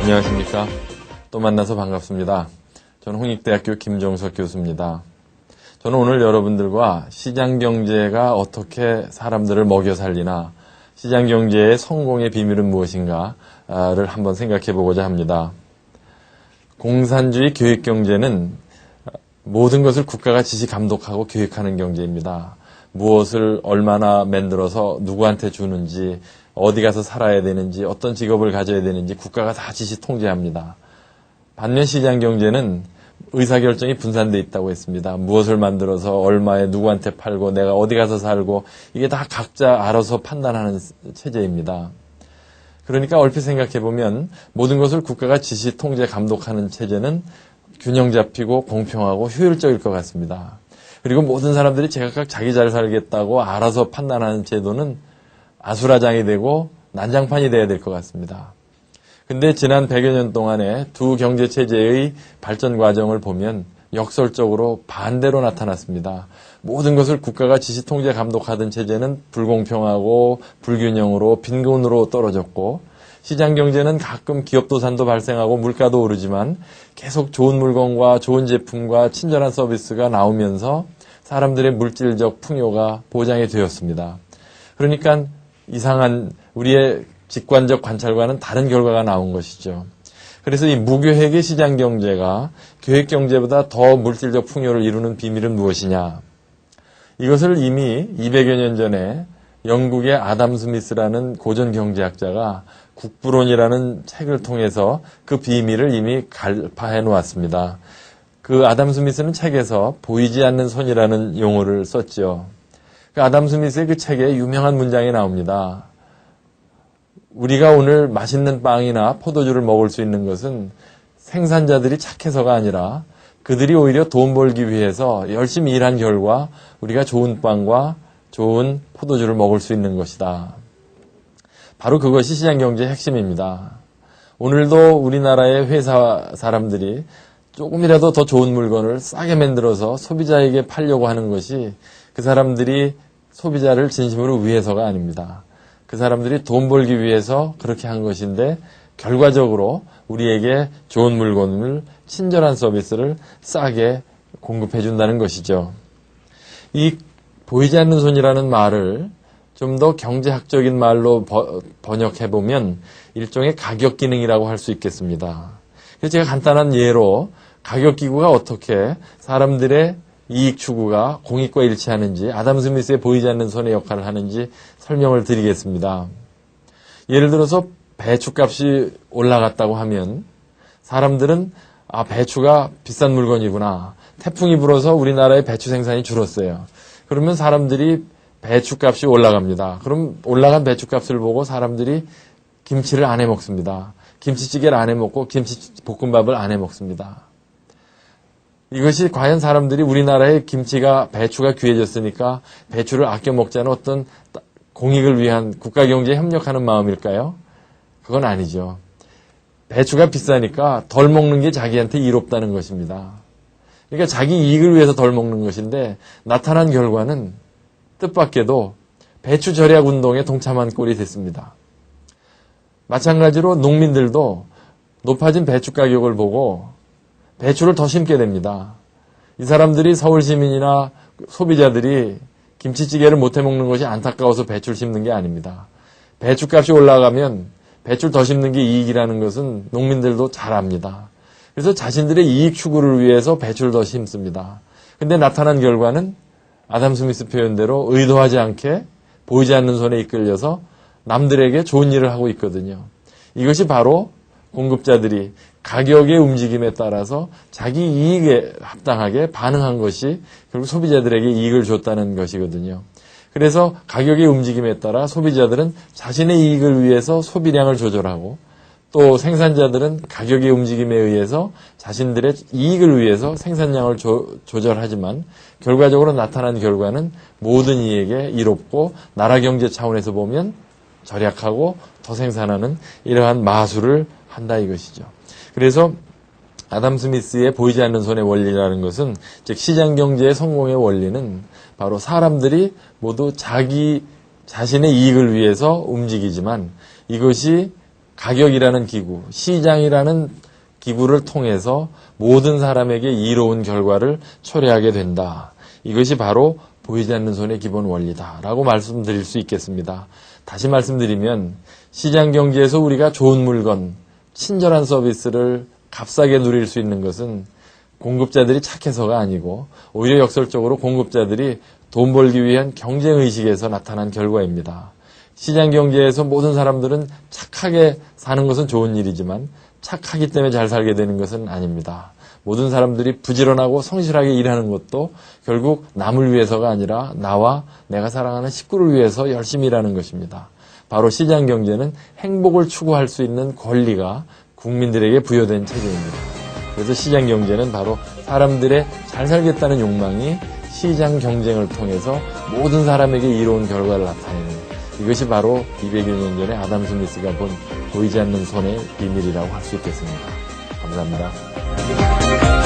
안녕하십니까. 또 만나서 반갑습니다. 저는 홍익대학교 김종석 교수입니다. 저는 오늘 여러분들과 시장경제가 어떻게 사람들을 먹여 살리나, 시장경제의 성공의 비밀은 무엇인가를 한번 생각해 보고자 합니다. 공산주의 교육경제는 모든 것을 국가가 지시 감독하고 교육하는 경제입니다. 무엇을 얼마나 만들어서 누구한테 주는지, 어디 가서 살아야 되는지, 어떤 직업을 가져야 되는지 국가가 다 지시 통제합니다. 반면 시장경제는 의사결정이 분산되어 있다고 했습니다. 무엇을 만들어서 얼마에 누구한테 팔고 내가 어디 가서 살고 이게 다 각자 알아서 판단하는 체제입니다. 그러니까 얼핏 생각해보면 모든 것을 국가가 지시 통제 감독하는 체제는 균형 잡히고 공평하고 효율적일 것 같습니다. 그리고 모든 사람들이 제각각 자기 잘 살겠다고 알아서 판단하는 제도는 아수라장이 되고 난장판이 돼야 될 것 같습니다. 근데 지난 100여 년 동안의 두 경제체제의 발전 과정을 보면 역설적으로 반대로 나타났습니다. 모든 것을 국가가 지시 통제 감독하던 체제는 불공평하고 불균형으로 빈곤으로 떨어졌고, 시장경제는 가끔 기업도산도 발생하고 물가도 오르지만 계속 좋은 물건과 좋은 제품과 친절한 서비스가 나오면서 사람들의 물질적 풍요가 보장이 되었습니다. 그러니까 이상한 우리의 직관적 관찰과는 다른 결과가 나온 것이죠. 그래서 이 무계획의 시장경제가 계획경제보다 더 물질적 풍요를 이루는 비밀은 무엇이냐? 이것을 이미 200여 년 전에 영국의 아담 스미스라는 고전 경제학자가 국부론이라는 책을 통해서 그 비밀을 이미 갈파해 놓았습니다. 그 아담 스미스는 책에서 보이지 않는 손이라는 용어를 썼죠. 그 아담 스미스의 그 책에 유명한 문장이 나옵니다. 우리가 오늘 맛있는 빵이나 포도주를 먹을 수 있는 것은 생산자들이 착해서가 아니라 그들이 오히려 돈 벌기 위해서 열심히 일한 결과 우리가 좋은 빵과 좋은 포도주를 먹을 수 있는 것이다. 바로 그것이 시장경제의 핵심입니다. 오늘도 우리나라의 회사 사람들이 조금이라도 더 좋은 물건을 싸게 만들어서 소비자에게 팔려고 하는 것이 그 사람들이 소비자를 진심으로 위해서가 아닙니다. 그 사람들이 돈 벌기 위해서 그렇게 한 것인데 결과적으로 우리에게 좋은 물건을, 친절한 서비스를 싸게 공급해 준다는 것이죠. 이 보이지 않는 손이라는 말을 좀 더 경제학적인 말로 번역해 보면 일종의 가격 기능이라고 할 수 있겠습니다. 그래서 제가 간단한 예로 가격기구가 어떻게 사람들의 이익 추구가 공익과 일치하는지, 아담 스미스의 보이지 않는 손의 역할을 하는지 설명을 드리겠습니다. 예를 들어서 배추값이 올라갔다고 하면 사람들은 배추가 비싼 물건이구나. 태풍이 불어서 우리나라의 배추 생산이 줄었어요. 그러면 사람들이 배추값이 올라갑니다. 그럼 올라간 배추값을 보고 사람들이 김치를 안 해 먹습니다. 김치찌개를 안 해 먹고 김치볶음밥을 안 해 먹습니다. 이것이 과연 사람들이 우리나라의 배추가 귀해졌으니까 배추를 아껴 먹자는 어떤 공익을 위한 국가경제에 협력하는 마음일까요? 그건 아니죠. 배추가 비싸니까 덜 먹는 게 자기한테 이롭다는 것입니다. 그러니까 자기 이익을 위해서 덜 먹는 것인데 나타난 결과는 뜻밖에도 배추 절약 운동에 동참한 꼴이 됐습니다. 마찬가지로 농민들도 높아진 배추 가격을 보고 배추를 더 심게 됩니다. 이 사람들이 서울 시민이나 소비자들이 김치찌개를 못해 먹는 것이 안타까워서 배추를 심는 게 아닙니다. 배추값이 올라가면 배추를 더 심는 게 이익이라는 것은 농민들도 잘 압니다. 그래서 자신들의 이익 추구를 위해서 배추를 더 심습니다. 근데 나타난 결과는 아담 스미스 표현대로 의도하지 않게 보이지 않는 손에 이끌려서 남들에게 좋은 일을 하고 있거든요. 이것이 바로 공급자들이 가격의 움직임에 따라서 자기 이익에 합당하게 반응한 것이 결국 소비자들에게 이익을 줬다는 것이거든요. 그래서 가격의 움직임에 따라 소비자들은 자신의 이익을 위해서 소비량을 조절하고 또 생산자들은 가격의 움직임에 의해서 자신들의 이익을 위해서 생산량을 조절하지만 결과적으로 나타난 결과는 모든 이에게 이롭고 나라 경제 차원에서 보면 절약하고 더 생산하는 이러한 마술을 한다 이것이죠. 그래서 아담 스미스의 보이지 않는 손의 원리라는 것은, 즉 시장경제의 성공의 원리는 바로 사람들이 모두 자신의 이익을 위해서 움직이지만 이것이 가격이라는 기구, 시장이라는 기구를 통해서 모든 사람에게 이로운 결과를 초래하게 된다. 이것이 바로 보이지 않는 손의 기본 원리다라고 말씀드릴 수 있겠습니다. 다시 말씀드리면 시장 경제에서 우리가 좋은 물건, 친절한 서비스를 값싸게 누릴 수 있는 것은 공급자들이 착해서가 아니고 오히려 역설적으로 공급자들이 돈 벌기 위한 경쟁의식에서 나타난 결과입니다. 시장 경제에서 모든 사람들은 착하게 사는 것은 좋은 일이지만 착하기 때문에 잘 살게 되는 것은 아닙니다. 모든 사람들이 부지런하고 성실하게 일하는 것도 결국 남을 위해서가 아니라 나와 내가 사랑하는 식구를 위해서 열심히 일하는 것입니다. 바로 시장 경제는 행복을 추구할 수 있는 권리가 국민들에게 부여된 체제입니다. 그래서 시장 경제는 바로 사람들의 잘 살겠다는 욕망이 시장 경쟁을 통해서 모든 사람에게 이로운 결과를 나타내는, 이것이 바로 200여 년 전에 아담 스미스가 본 보이지 않는 손의 비밀이라고 할 수 있겠습니다. 감사합니다.